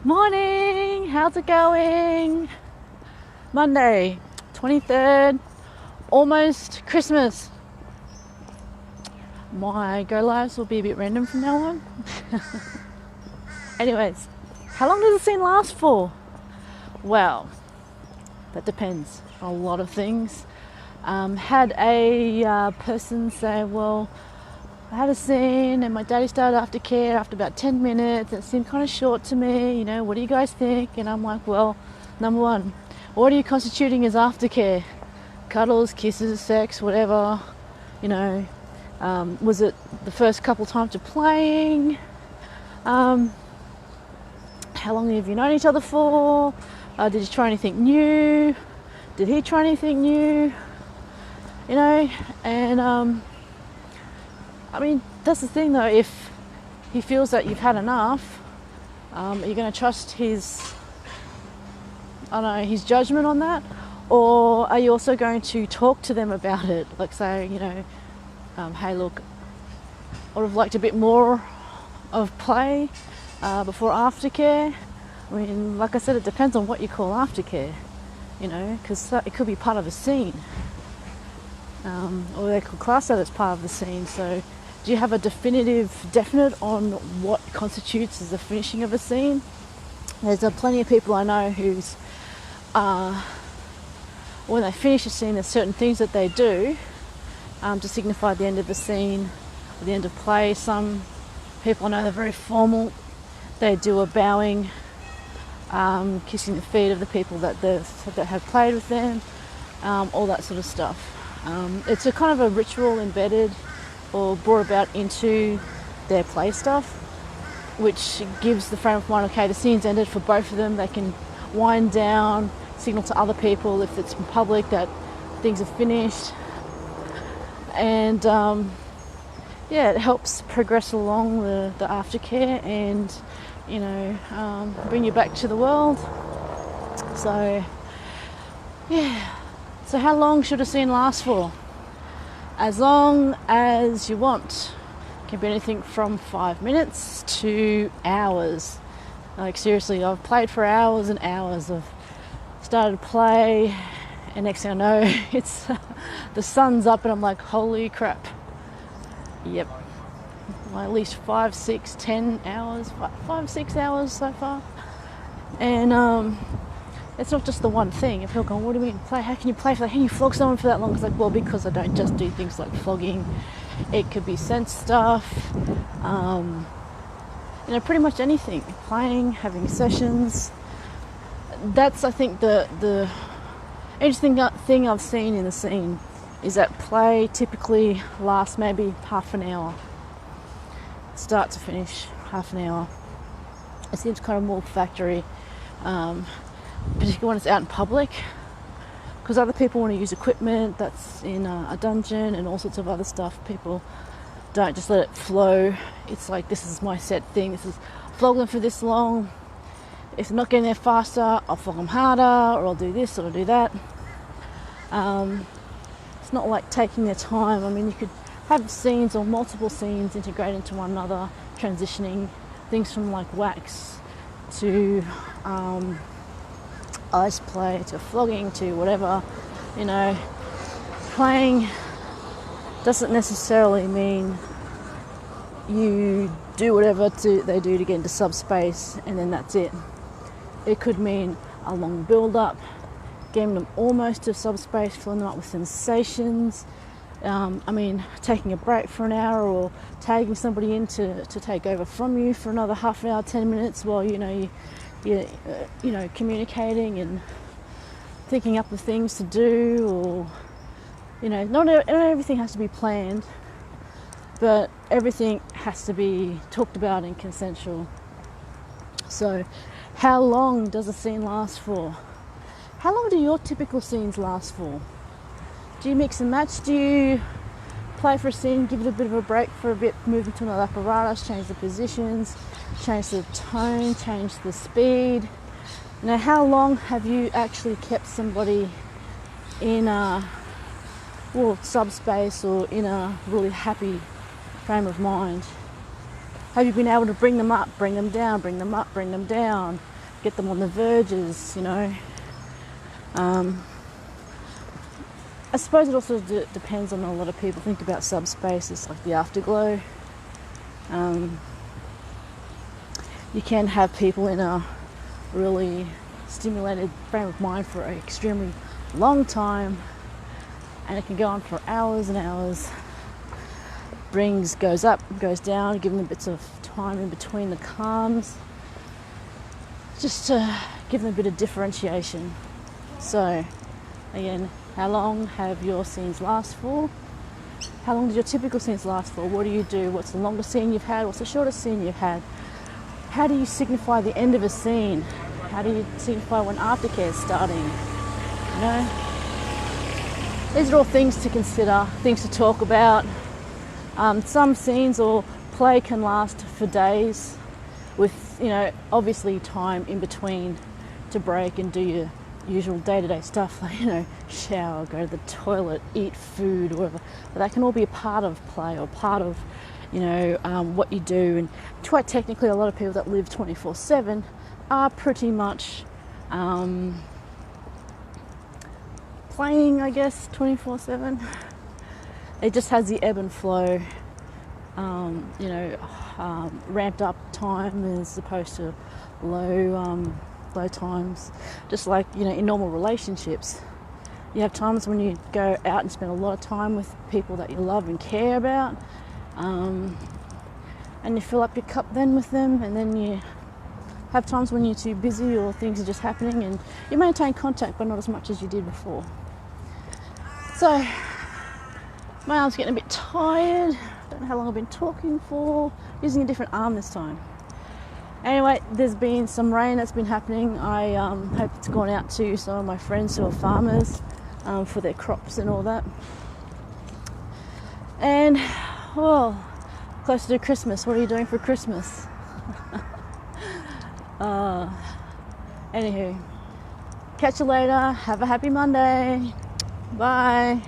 Morning, how's it going? Monday, 23rd, almost Christmas. My go lives will be a bit random from now on. Anyways, how long does the scene last for? Well, that depends on a lot of things. Had a person say, well, I had a scene and my daddy started aftercare after about 10 minutes. It seemed kind of short to me, what do you guys think? And I'm like, well, number one, what are you constituting as aftercare? Cuddles, kisses, sex, whatever, was it the first couple times you're playing? How long have you known each other for? Did you try anything new? Did he try anything new? And that's the thing though, if he feels that you've had enough, are you going to trust his judgment on that? Or are you also going to talk to them about it? Like say, hey look, I would have liked a bit more of play before aftercare. Like I said, it depends on what you call aftercare, because it could be part of a scene. Or they could class that as part of the scene. So do you have a definite on what constitutes as the finishing of a scene? There's plenty of people I know who's, when they finish a scene, there's certain things that they do to signify the end of the scene or the end of play. Some people I know, they're very formal. They do a bowing, kissing the feet of the people that have played with them, all that sort of stuff. It's a kind of a ritual embedded or brought about into their play stuff, which gives the frame of mind, okay, the scene's ended for both of them. They can wind down, signal to other people if it's in public that things are finished. And it helps progress along the aftercare and, bring you back to the world. So, yeah. So how long should a scene last for? As long as you want. It can be anything from 5 minutes to hours. Like seriously, I've played for hours and hours. I've started to play and next thing I know, it's the sun's up and I'm like, holy crap. Yep. Well, at least 5, 6, 10 hours, 5, 6 hours so far. And it's not just the one thing. If you're going, what do you mean play? How can you play for that? How can you flog someone for that long? It's like, well, because I don't just do things like flogging. It could be sense stuff. Pretty much anything. Playing, having sessions. That's, I think, the interesting thing I've seen in the scene is that play typically lasts maybe half an hour. Start to finish, half an hour. It seems kind of more factory. Particularly when it's out in public, because other people want to use equipment that's in a dungeon and all sorts of other stuff. People don't just let it flow. It's like, this is my set thing. This is flog them for this long. If they're not getting there faster, I'll flog them harder, or I'll do this or I'll do that. It's not like taking their time. You could have scenes or multiple scenes integrate into one another, transitioning things from like wax to ice play to flogging to whatever. Playing doesn't necessarily mean you do whatever they do to get into subspace and then that's it. It could mean a long build up, getting them almost to subspace, filling them up with sensations. Taking a break for an hour or tagging somebody in to take over from you for another half an hour, 10 minutes while you're communicating and thinking up the things to do, or not everything has to be planned, but everything has to be talked about and consensual. So how long does a scene last for? How long do your typical scenes last for? Do you mix and match? Do you play for a scene, give it a bit of a break for a bit, move into another apparatus, change the positions, change the tone, change the speed? How long have you actually kept somebody in subspace or in a really happy frame of mind? Have you been able to bring them up, bring them down, bring them up, bring them down, get them on the verges, you know? I suppose it also depends on a lot of people think about subspaces like the afterglow. You can have people in a really stimulated frame of mind for an extremely long time, and it can go on for hours and hours. Goes up, goes down, give them bits of time in between the calms, just to give them a bit of differentiation. So, again, how long have your scenes last for? How long do your typical scenes last for? What do you do? What's the longest scene you've had? What's the shortest scene you've had? How do you signify the end of a scene? How do you signify when aftercare is starting? You know? These are all things to consider, things to talk about. Some scenes or play can last for days with, you know, obviously time in between to break and do your usual day-to-day stuff, like, you know, shower, go to the toilet, eat food, whatever. But that can all be a part of play or part of, you know, what you do. And quite technically, a lot of people that live 24/7 are pretty much playing, I guess, 24/7. It just has the ebb and flow, you know, ramped up time as opposed to low times. Just like, you know, in normal relationships, you have times when you go out and spend a lot of time with people that you love and care about, and you fill up your cup then with them, and then you have times when you're too busy or things are just happening and you maintain contact but not as much as you did before. So my arm's getting a bit tired. Don't know how long I've been talking for. Using a different arm this time. Anyway, there's been some rain that's been happening. I hope it's gone out to some of my friends who are farmers for their crops and all that. And, well, closer to Christmas. What are you doing for Christmas? Anywho, catch you later. Have a happy Monday. Bye.